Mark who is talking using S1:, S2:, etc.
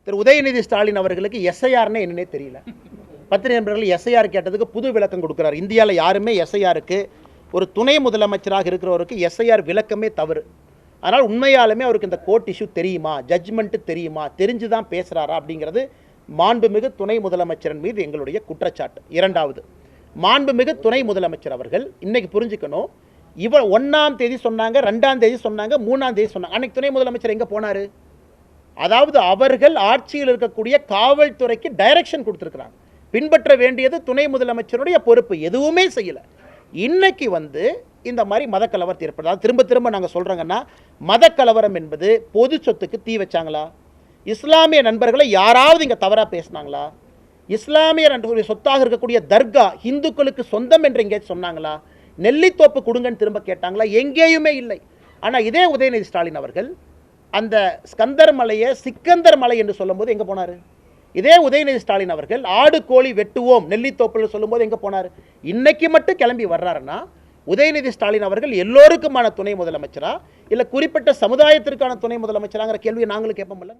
S1: திரு உதயநிதி ஸ்டாலின் அவர்களுக்கு எஸ்ஐஆர்னே என்னன்னே தெரியல. பத்திரிகை நண்பர்கள் எஸ்ஐஆர் கேட்டதுக்கு புது விளக்கம் கொடுக்குறார். இந்தியாவில் யாருமே எஸ்ஐஆருக்கு ஒரு துணை முதலமைச்சராக இருக்கிறவருக்கு எஸ்ஐஆர் விளக்கமே தவறு. அதனால் உண்மையாலுமே அவருக்கு இந்த கோர்ட் இஷ்யூ தெரியுமா, ஜட்ஜ்மெண்ட்டு தெரியுமா, தெரிஞ்சு தான் பேசுகிறாரா அப்படிங்கிறது மாண்புமிகு துணை முதலமைச்சரின் மீது எங்களுடைய குற்றச்சாட்டு. இரண்டாவது, மாண்புமிகு துணை முதலமைச்சர் அவர்கள் இன்னைக்கு புரிஞ்சுக்கணும், 1ஆம் தேதி சொன்னாங்க, 2ஆம் தேதி சொன்னாங்க, 3ஆம் தேதி சொன்னாங்க. அன்னைக்கு துணை முதலமைச்சர் எங்கே போனார்? அதாவது அவர்கள் ஆட்சியில் இருக்கக்கூடிய காவல்துறைக்கு டைரக்ஷன் கொடுத்துருக்குறாங்க. பின்பற்ற வேண்டியது துணை முதலமைச்சருடைய பொறுப்பு. எதுவுமே செய்யலை. இன்னைக்கு இந்த மாதிரி மதக்கலவரத்தை ஏற்படுது. திரும்ப திரும்ப நாங்கள் சொல்கிறோங்கன்னா, மதக்கலவரம் என்பது பொது சொத்துக்கு தீ வச்சாங்களா? இஸ்லாமிய நண்பர்களை யாராவது இங்கே தவறாக பேசினாங்களா? இஸ்லாமிய நண்பர்களுடைய சொத்தாக இருக்கக்கூடிய தர்கா இந்துக்களுக்கு சொந்தம் என்று எங்கேயாச்சும் சொன்னாங்களா? நெல்லித்தோப்பு கொடுங்கன்னு திரும்ப கேட்டாங்களா? எங்கேயுமே இல்லை. ஆனால் இதே உதயநிதி ஸ்டாலின் அவர்கள் அந்த ஸ்கந்தர் மலையை சிக்கந்தர் மலை என்று சொல்லும்போது எங்கே போனார்? இதே உதயநிதி ஸ்டாலின் அவர்கள் ஆடு கோழி வெட்டுவோம் நெல்லித்தோப்பில் சொல்லும்போது எங்கே போனார்? இன்னைக்கு மட்டும் கிளம்பி வர்றாருன்னா உதயநிதி ஸ்டாலின் அவர்கள் எல்லோருக்குமான துணை முதலமைச்சரா இல்லை குறிப்பிட்ட சமுதாயத்திற்கான துணை முதலமைச்சராங்கிற கேள்வியை நாங்களும் கேட்போம்ல.